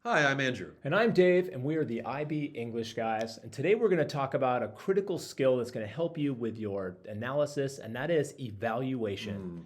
Hi, I'm Andrew. And I'm Dave, and we are the IB English guys. And today we're going to talk about a critical skill that's going to help you with your analysis, and that is evaluation.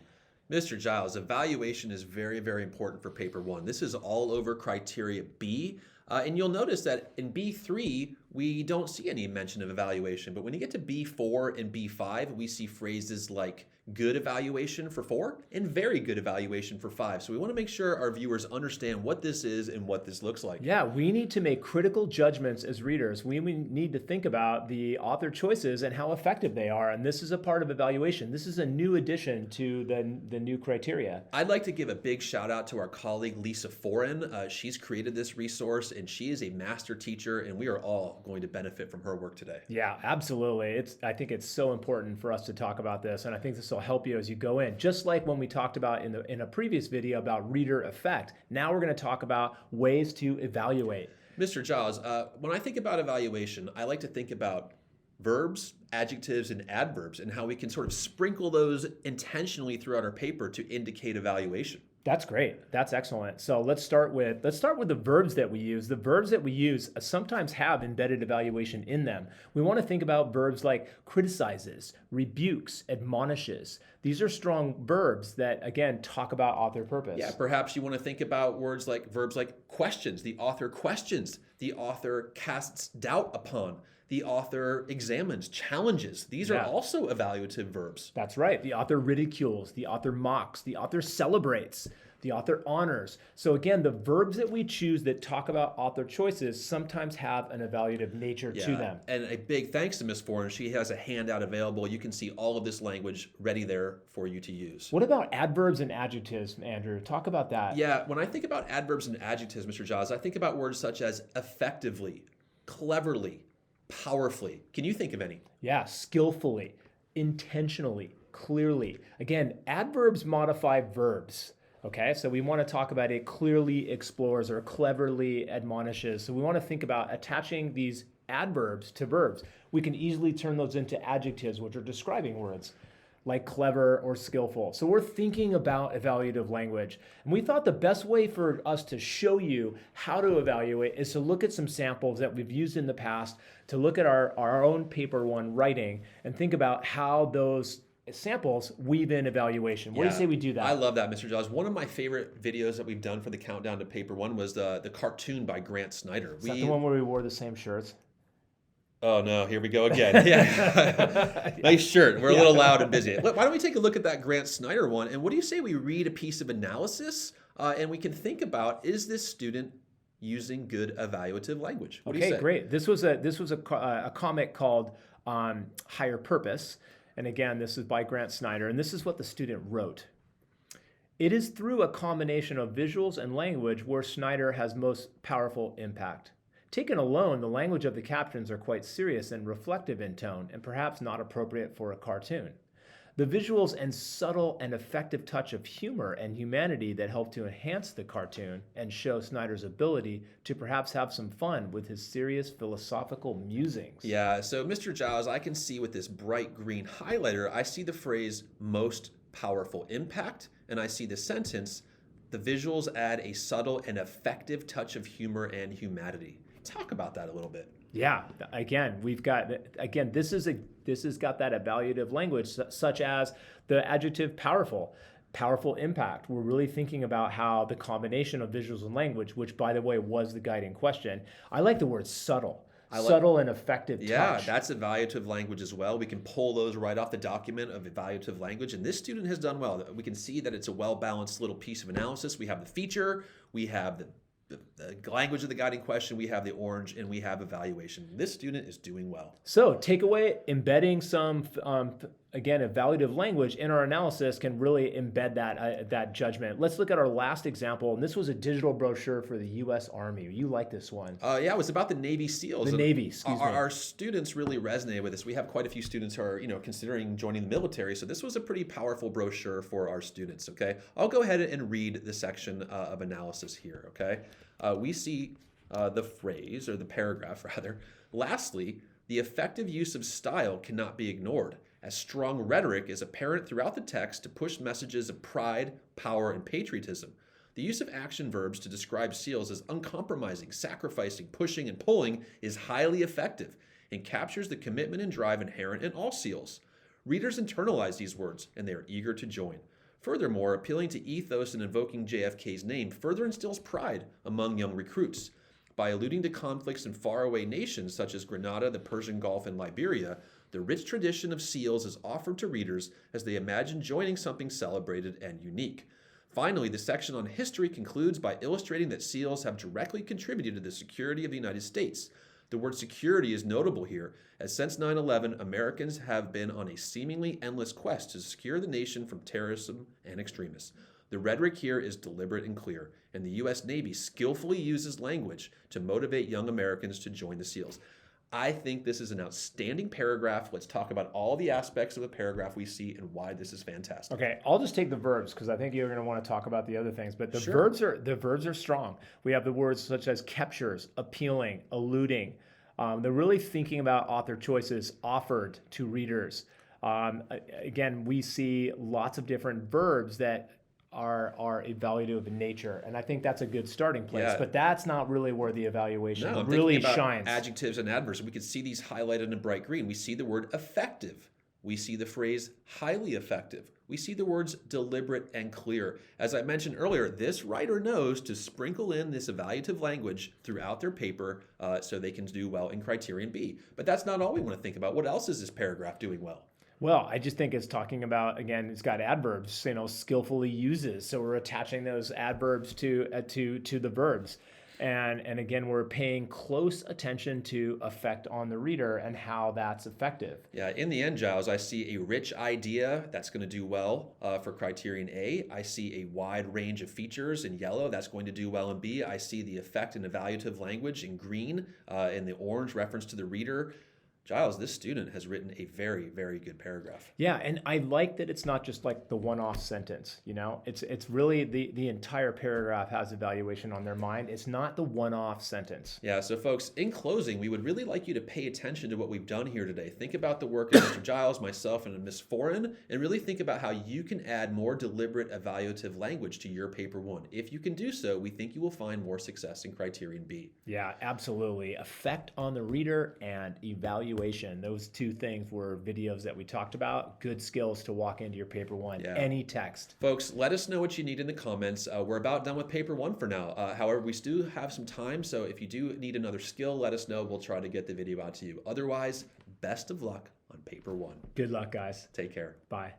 Mr. Giles, evaluation is very, very important for paper one. This is all over criteria B. And you'll notice that in B3, we don't see any mention of evaluation. But when you get to B4 and B5, we see phrases like good evaluation for 4 and very good evaluation for 5. So we want to make sure our viewers understand what this is and what this looks like. Yeah, we need to make critical judgments as readers. We need to think about the author choices and how effective they are. And this is a part of evaluation. This is a new addition to the new criteria. I'd like to give a big shout out to our colleague Lisa Foran. She's created this resource and she is a master teacher, and we are all going to benefit from her work today. Yeah, absolutely. I think it's so important for us to talk about this, and I think this will help you as you go in. Just like when we talked about in a previous video about reader effect, now we're going to talk about ways to evaluate. Mr. Giles, when I think about evaluation, I like to think about verbs, adjectives, and adverbs, and how we can sort of sprinkle those intentionally throughout our paper to indicate evaluation. That's great. That's excellent. So let's start with the verbs that we use. The verbs that we use sometimes have embedded evaluation in them. We want to think about verbs like criticizes, rebukes, admonishes. These are strong verbs that, again, talk about author purpose. Yeah, perhaps you want to think about verbs like questions. The author questions. The author casts doubt upon. The author examines, challenges. These are also evaluative verbs. That's right. The author ridicules, the author mocks, the author celebrates, the author honors. So again, the verbs that we choose that talk about author choices sometimes have an evaluative nature to them. And a big thanks to Ms. Foran. She has a handout available. You can see all of this language ready there for you to use. What about adverbs and adjectives, Andrew? Talk about that. Yeah, when I think about adverbs and adjectives, Mr. Giles, I think about words such as effectively, cleverly, powerfully. Can you think of any? Yeah, skillfully, intentionally, clearly. Again, adverbs modify verbs. Okay, so we want to talk about it clearly explores or cleverly admonishes. So we want to think about attaching these adverbs to verbs. We can easily turn those into adjectives, which are describing words, like clever or skillful. So we're thinking about evaluative language. And we thought the best way for us to show you how to evaluate is to look at some samples that we've used in the past, to look at our own paper one writing and think about how those samples weave in evaluation. What do you say we do that? I love that, Mr. Giles. One of my favorite videos that we've done for the Countdown to Paper One was the cartoon by Grant Snyder. Is that the one where we wore the same shirts? Oh no, here we go again. Yeah. Nice shirt. We're a little loud and busy. Why don't we take a look at that Grant Snyder one? And what do you say we read a piece of analysis and we can think about, is this student using good evaluative language? What do you say? Okay, great. This was a comic called Higher Purpose. And again, this is by Grant Snyder. And this is what the student wrote. It is through a combination of visuals and language where Snyder has most powerful impact. Taken alone, the language of the captions are quite serious and reflective in tone, and perhaps not appropriate for a cartoon. The visuals and subtle and effective touch of humor and humanity that help to enhance the cartoon and show Snyder's ability to perhaps have some fun with his serious philosophical musings. Yeah, so Mr. Giles, I can see with this bright green highlighter, I see the phrase most powerful impact, and I see the sentence, the visuals add a subtle and effective touch of humor and humanity. Talk about that a little bit. Yeah, again, this has got that evaluative language, such as the adjective powerful impact. We're really thinking about how the combination of visuals and language, which by the way was the guiding question. I like the word subtle. Subtle and effective touch. Yeah, that's evaluative language as well. We can pull those right off the document of evaluative language, and this student has done well. We can see that it's a well-balanced little piece of analysis. We have the feature, we have the language of the guiding question, we have the orange, and we have evaluation. This student is doing well. So takeaway, embedding some, again, evaluative language in our analysis can really embed that judgment. Let's look at our last example, and this was a digital brochure for the U.S. Army. You like this one. Yeah, it was about the Navy SEALs. The Navy, excuse me. Our students really resonated with this. We have quite a few students who are, considering joining the military, so this was a pretty powerful brochure for our students, okay? I'll go ahead and read the section of analysis here, okay? We see the phrase, or the paragraph rather. Lastly, the effective use of style cannot be ignored, as strong rhetoric is apparent throughout the text to push messages of pride, power, and patriotism. The use of action verbs to describe seals as uncompromising, sacrificing, pushing, and pulling is highly effective and captures the commitment and drive inherent in all seals. Readers internalize these words, and they are eager to join. Furthermore, appealing to ethos and invoking JFK's name further instills pride among young recruits. By alluding to conflicts in faraway nations such as Grenada, the Persian Gulf, and Liberia, the rich tradition of seals is offered to readers as they imagine joining something celebrated and unique. Finally, the section on history concludes by illustrating that seals have directly contributed to the security of the United States. The word security is notable here, as since 9/11, Americans have been on a seemingly endless quest to secure the nation from terrorism and extremists. The rhetoric here is deliberate and clear, and the U.S. Navy skillfully uses language to motivate young Americans to join the SEALs. I think this is an outstanding paragraph. Let's talk about all the aspects of the paragraph we see and why this is fantastic. Okay, I'll just take the verbs because I think you're going to want to talk about the other things. But the Sure. verbs are strong. We have the words such as captures, appealing, alluding. They're really thinking about author choices offered to readers. Again, we see lots of different verbs that are evaluative in nature, and I think that's a good starting place. Yeah. But that's not really where the evaluation I'm really thinking about shines. adjectives and adverbs. We can see these highlighted in bright green. We see the word effective. We see the phrase highly effective. We see the words deliberate and clear. As I mentioned earlier, this writer knows to sprinkle in this evaluative language throughout their paper so they can do well in Criterion B. But that's not all we want to think about. What else is this paragraph doing well? Well, I just think it's talking about, again, it's got adverbs, skillfully uses. So we're attaching those adverbs to the verbs. And again, we're paying close attention to effect on the reader and how that's effective. Yeah, in the end, Giles, I see a rich idea that's going to do well for Criterion A. I see a wide range of features in yellow that's going to do well in B. I see the effect and evaluative language in green, and the orange reference to the reader. Giles, this student has written a very, very good paragraph. Yeah, and I like that it's not just like the one-off sentence, It's really the entire paragraph has evaluation on their mind. It's not the one-off sentence. Yeah, so folks, in closing, we would really like you to pay attention to what we've done here today. Think about the work of Mr. Giles, myself, and Ms. Foran, and really think about how you can add more deliberate evaluative language to your paper one. If you can do so, we think you will find more success in Criterion B. Yeah, absolutely. Effect on the reader and evaluation. Those two things were videos that we talked about. Good skills to walk into your paper one. Yeah. Any text. Folks, let us know what you need in the comments. We're about done with paper one for now. However, we still have some time, so if you do need another skill, let us know. We'll try to get the video out to you. Otherwise, best of luck on paper one. Good luck, guys. Take care. Bye.